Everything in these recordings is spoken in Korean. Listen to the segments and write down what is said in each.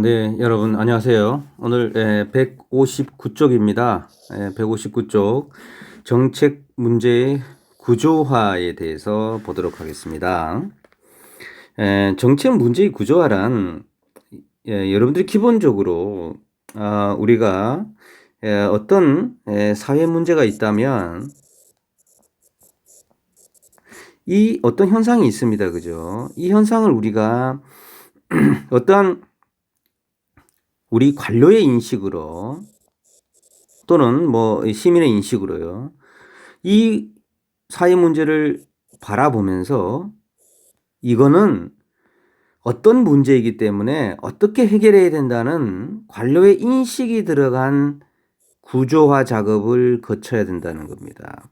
네, 여러분 안녕하세요. 오늘 159쪽입니다. 159쪽 정책 문제의 구조화에 대해서 보도록 하겠습니다. 정책 문제의 구조화란 여러분들이 기본적으로 우리가 어떤 사회 문제가 있다면 이 어떤 현상이 있습니다. 그죠? 이 현상을 우리가 어떠한 우리 관료의 인식으로 또는 뭐 시민의 인식으로요. 이 사회 문제를 바라보면서 이거는 어떤 문제이기 때문에 어떻게 해결해야 된다는 관료의 인식이 들어간 구조화 작업을 거쳐야 된다는 겁니다.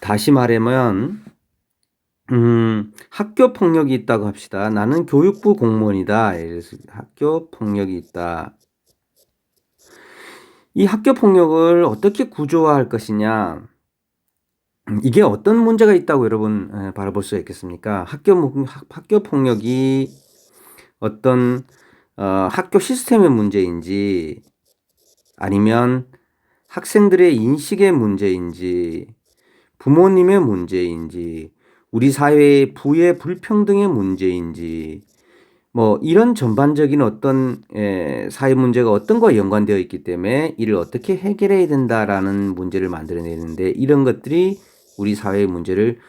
다시 말하면 학교 폭력이 있다고 합시다. 나는 교육부 공무원이다. 그래서 학교 폭력이 있다. 이 학교 폭력을 어떻게 구조화할 것이냐. 이게 어떤 문제가 있다고 여러분 바라볼 수 있겠습니까? 학교 폭력이 어떤 학교 시스템의 문제인지 아니면 학생들의 인식의 문제인지 부모님의 문제인지 우리 사회의 부의 불평등의 문제인지 뭐 이런 전반적인 어떤 사회 문제가 어떤 거와 연관되어 있기 때문에 이를 어떻게 해결해야 된다라는 문제를 만들어내는데 이런 것들이 우리 사회의 문제를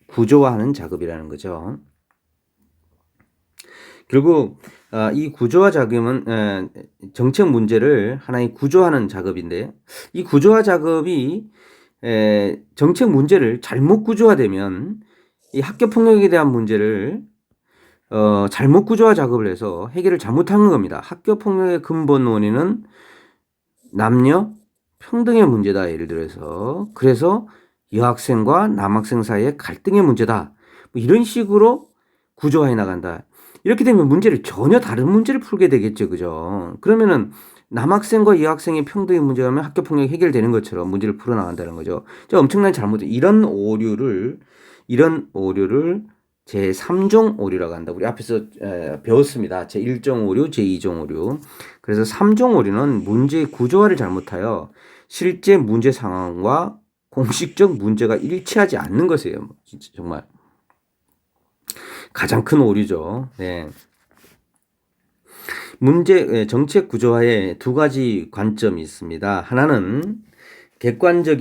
구조화하는 작업이라는 거죠. 결국 이 구조화 작업은 정책 문제를 하나의 구조화하는 작업인데 이 구조화 작업이 정책 문제를 잘못 구조화되면 이 학교 폭력에 대한 문제를 잘못 구조화 작업을 해서 해결을 잘못한 겁니다. 학교 폭력의 근본 원인은 남녀 평등의 문제다. 예를 들어서 그래서 여학생과 남학생 사이의 갈등의 문제다. 뭐 이런 식으로 구조화해 나간다. 이렇게 되면 문제를 전혀 다른 문제를 풀게 되겠죠. 그죠? 그러면은 남학생과 여학생의 평등의 문제라면 학교 폭력이 해결되는 것처럼 문제를 풀어 나간다는 거죠. 엄청난 잘못. 이런 오류를 제3종 오류라고 한다. 우리 앞에서 배웠습니다. 제1종 오류, 제2종 오류. 그래서 3종 오류는 문제의 구조화를 잘못하여 실제 문제 상황과 공식적 문제가 일치하지 않는 것이에요. 진짜 정말 가장 큰 오류죠. 네. 정책 구조화에 두 가지 관점이 있습니다. 하나는 객관적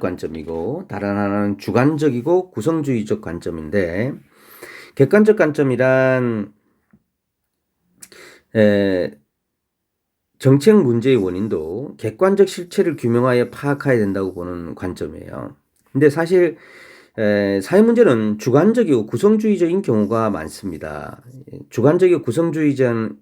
관점이고 다른 하나는 주관적이고 구성주의적 관점인데 객관적 관점이란 정책 문제의 원인도 객관적 실체를 규명하여 파악해야 된다고 보는 관점이에요. 근데 사실 사회 문제는 주관적이고 구성주의적인 경우가 많습니다. 주관적이고 구성주의자라는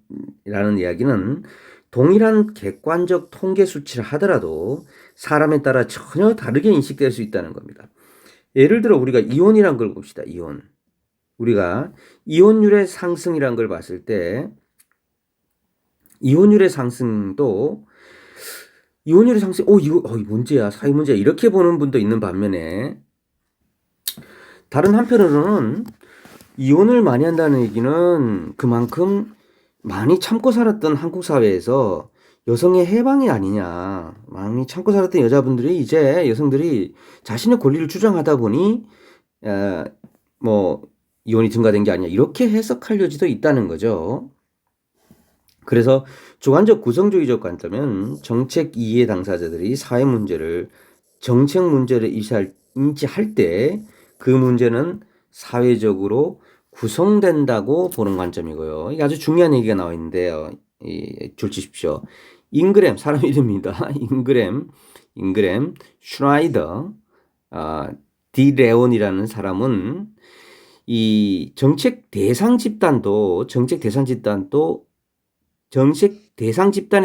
이야기는 동일한 객관적 통계 수치를 하더라도 사람에 따라 전혀 다르게 인식될 수 있다는 겁니다. 예를 들어 우리가 이온이란 걸 봅시다. 이온. 우리가 이온율의 상승이란 걸 봤을 때 이온율의 상승, 이거 문제야, 사회 문제야 이렇게 보는 분도 있는 반면에 다른 한편으로는 이혼을 많이 한다는 얘기는 그만큼 많이 참고 살았던 한국 사회에서 여성의 해방이 아니냐. 많이 참고 살았던 여자분들이 이제 여성들이 자신의 권리를 주장하다 보니 뭐 이혼이 증가된 게 아니냐. 이렇게 해석할 여지도 있다는 거죠. 그래서 주관적 구성주의적 관점은 정책 이해 당사자들이 사회 문제를 정책 문제를 인지할 때 그 문제는 사회적으로 구성된다고 보는 관점이고요. 이게 아주 중요한 얘기가 나와 있는데요. 줄 치십시오. 잉그램 사람 이름입니다. 잉그램 슈나이더 디 레온이라는 사람은 이 정책 대상 집단에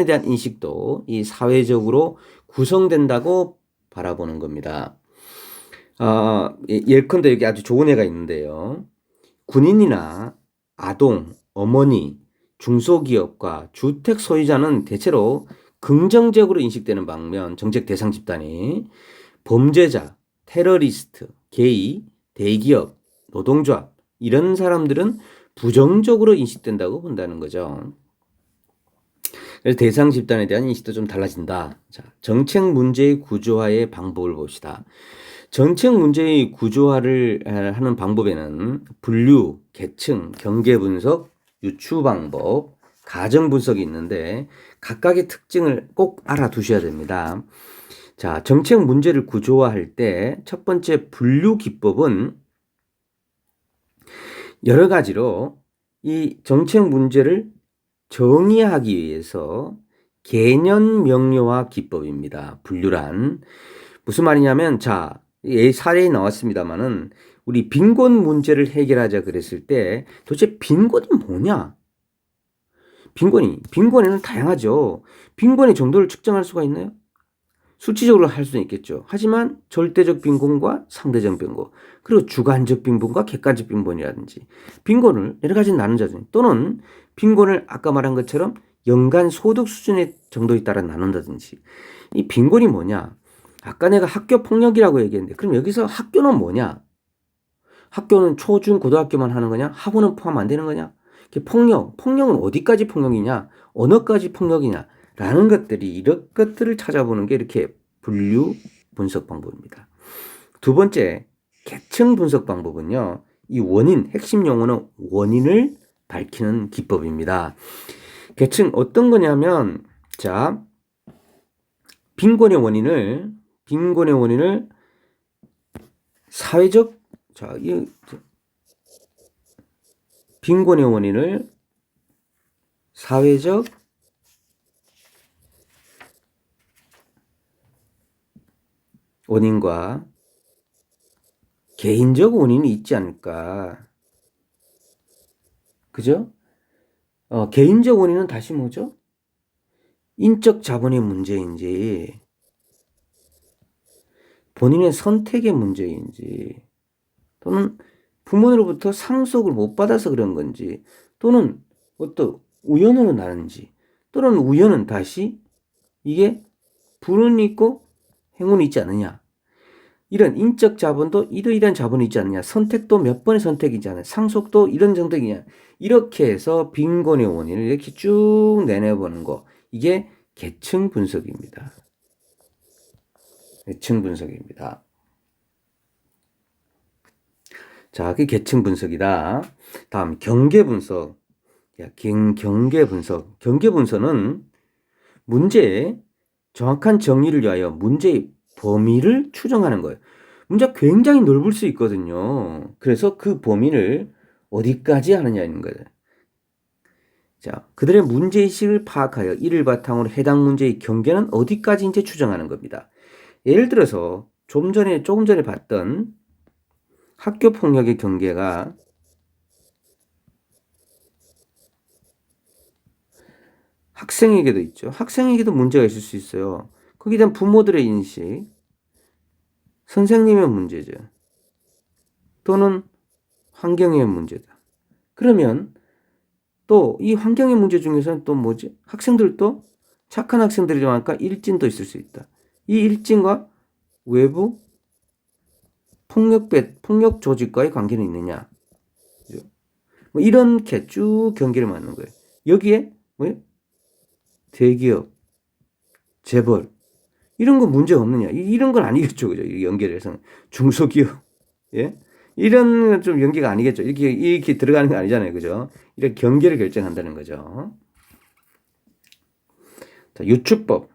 대한 인식도 이 사회적으로 구성된다고 바라보는 겁니다. 예컨대 여기 아주 좋은 애가 있는데요. 군인이나 아동, 어머니, 중소기업과 주택 소유자는 대체로 긍정적으로 인식되는 반면 정책 대상 집단이 범죄자, 테러리스트, 게이, 대기업, 노동조합 이런 사람들은 부정적으로 인식된다고 본다는 거죠. 그래서 대상 집단에 대한 인식도 좀 달라진다. 자, 정책 문제의 구조화의 방법을 봅시다. 정책 문제의 구조화를 하는 방법에는 분류, 계층, 경계 분석, 유추 방법, 가정 분석이 있는데 각각의 특징을 꼭 알아두셔야 됩니다. 자, 정책 문제를 구조화할 때 첫 번째 분류 기법은 여러 가지로 이 정책 문제를 정의하기 위해서 개념 명료화 기법입니다. 분류란 무슨 말이냐면 자, 사례에 나왔습니다만은 우리 빈곤 문제를 해결하자 그랬을 때 도대체 빈곤이 뭐냐? 빈곤에는 다양하죠. 빈곤의 정도를 측정할 수가 있나요? 수치적으로 할 수는 있겠죠. 하지만 절대적 빈곤과 상대적 빈곤, 그리고 주관적 빈곤과 객관적 빈곤이라든지 빈곤을 여러 가지 나눈다든지 또는 빈곤을 아까 말한 것처럼 연간 소득 수준의 정도에 따라 나눈다든지 이 빈곤이 뭐냐? 아까 내가 학교 폭력이라고 얘기했는데 그럼 여기서 학교는 뭐냐? 학교는 초, 중, 고등학교만 하는 거냐? 학원은 포함 안 되는 거냐? 폭력은 어디까지 폭력이냐? 언어까지 폭력이냐? 라는 것들이 이런 것들을 찾아보는 게 이렇게 분류 분석 방법입니다. 두 번째, 계층 분석 방법은요. 이 원인, 핵심 용어는 원인을 밝히는 기법입니다. 계층 어떤 거냐면 자, 빈곤의 원인을 사회적 빈곤의 원인을 사회적 원인과 개인적 원인이 있지 않을까. 그죠? 개인적 원인은 다시 뭐죠? 인적 자본의 문제인지 본인의 선택의 문제인지 또는 부모로부터 상속을 못 받아서 그런 건지 또는 어떤 우연으로 나는지 또는 우연은 다시 이게 불운이 있고 행운이 있지 않느냐. 이런 인적 자본도 이러이러한 자본이 있지 않느냐. 선택도 몇 번의 선택이지 않느냐. 상속도 이런 정도이냐. 이렇게 해서 빈곤의 원인을 이렇게 쭉 내내보는 거. 이게 계층 분석입니다. 계층 분석입니다. 자, 그게 계층 분석이다. 다음 경계 분석. 경계 분석. 경계 분석은 문제의 정확한 정의를 위하여 문제의 범위를 추정하는 거예요. 문제가 굉장히 넓을 수 있거든요. 그래서 그 범위를 어디까지 하느냐는 거예요. 자, 그들의 문제의식을 파악하여 이를 바탕으로 해당 문제의 경계는 어디까지 이제 추정하는 겁니다. 예를 들어서 조금 전에 봤던 학교 폭력의 경계가 학생에게도 있죠. 학생에게도 문제가 있을 수 있어요. 거기에 대한 부모들의 인식, 선생님의 문제죠. 또는 환경의 문제다. 그러면 또 이 환경의 문제 중에서는 또 뭐지? 학생들도 착한 학생들이 좀 할까? 일진도 있을 수 있다. 이 일진과 외부 폭력 조직과의 관계는 있느냐? 뭐 이렇게 쭉 경계를 맞는 거예요. 여기에 뭐 대기업, 재벌 이런 거 문제가 없느냐? 이런 건 아니겠죠, 그죠? 연계해서 중소기업, 예, 이런 건 좀 연계가 아니겠죠. 이렇게 들어가는 거 아니잖아요, 그죠? 이렇게 경계를 결정한다는 거죠. 자, 유추법.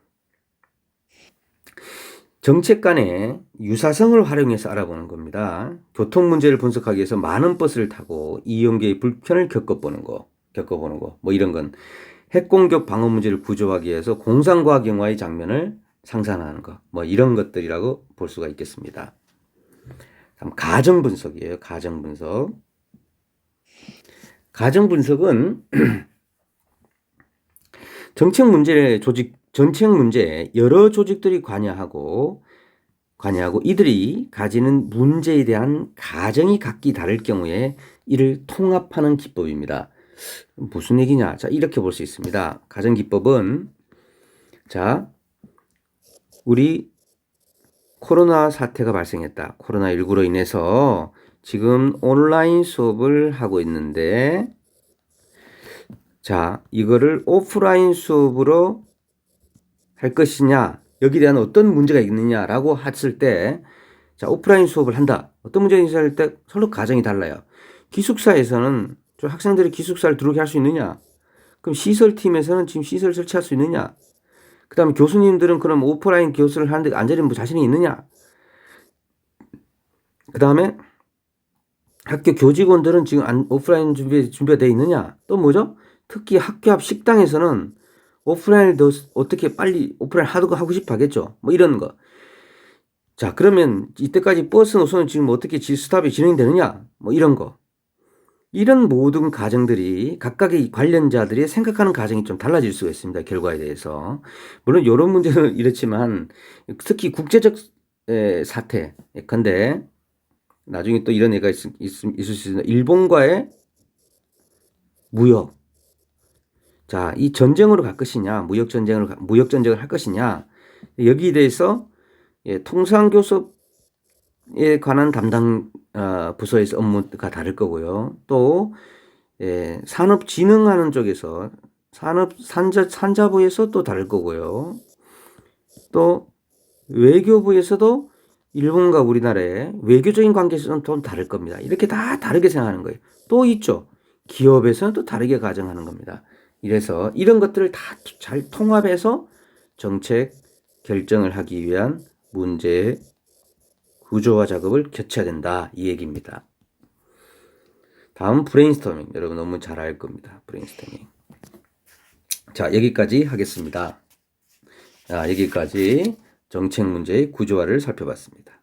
정책 간의 유사성을 활용해서 알아보는 겁니다. 교통 문제를 분석하기 위해서 많은 버스를 타고 이용객의 불편을 겪어보는 거, 뭐 이런 건 핵공격 방어 문제를 구조하기 위해서 공상과학 영화의 장면을 상상하는 거, 뭐 이런 것들이라고 볼 수가 있겠습니다. 다음 가정 분석이에요. 가정 분석. 가정 분석은 정책 문제에 여러 조직들이 관여하고 이들이 가지는 문제에 대한 가정이 각기 다를 경우에 이를 통합하는 기법입니다. 무슨 얘기냐? 자, 이렇게 볼 수 있습니다. 가정 기법은 자, 우리 코로나 사태가 발생했다. 코로나19로 인해서 지금 온라인 수업을 하고 있는데, 자, 이거를 오프라인 수업으로 할 것이냐, 여기에 대한 어떤 문제가 있느냐라고 했을 때, 자, 오프라인 수업을 한다. 어떤 문제가 있을 때 서로 가정이 달라요. 기숙사에서는 저 학생들이 기숙사를 들어오게 할 수 있느냐? 그럼 시설팀에서는 지금 시설 설치할 수 있느냐? 그 다음에 교수님들은 그럼 오프라인 교수를 하는데 앉아있는 뭐 자신이 있느냐? 그 다음에 학교 교직원들은 지금 오프라인 준비가 되어 있느냐? 또 뭐죠? 특히 학교 앞 식당에서는 오프라인을 더 어떻게 빨리 오프라인 하고 싶어 하겠죠? 뭐 이런 거. 자, 그러면 이때까지 버스 노선은 지금 어떻게 스탑이 진행되느냐? 뭐 이런 거. 이런 모든 가정들이 각각의 관련자들이 생각하는 가정이 좀 달라질 수가 있습니다. 결과에 대해서. 물론 이런 문제는 이렇지만 특히 국제적 사태. 근데 나중에 또 이런 애가 있을 수 있습니다. 일본과의 무역. 자, 이 전쟁으로 갈 것이냐, 무역 전쟁을 할 것이냐. 여기에 대해서 통상교섭에 관한 담당 부서에서 업무가 다를 거고요. 또 산업진흥하는 쪽에서 산자부에서 또 다를 거고요. 또 외교부에서도 일본과 우리나라의 외교적인 관계에서는 좀 다를 겁니다. 이렇게 다 다르게 생각하는 거예요. 또 있죠. 기업에서는 또 다르게 가정하는 겁니다. 이래서 이런 것들을 다 잘 통합해서 정책 결정을 하기 위한 문제의 구조화 작업을 거쳐야 된다. 이 얘기입니다. 다음 브레인스토밍. 여러분 너무 잘 알 겁니다. 브레인스토밍. 자, 여기까지 하겠습니다. 자, 여기까지 정책 문제의 구조화를 살펴봤습니다.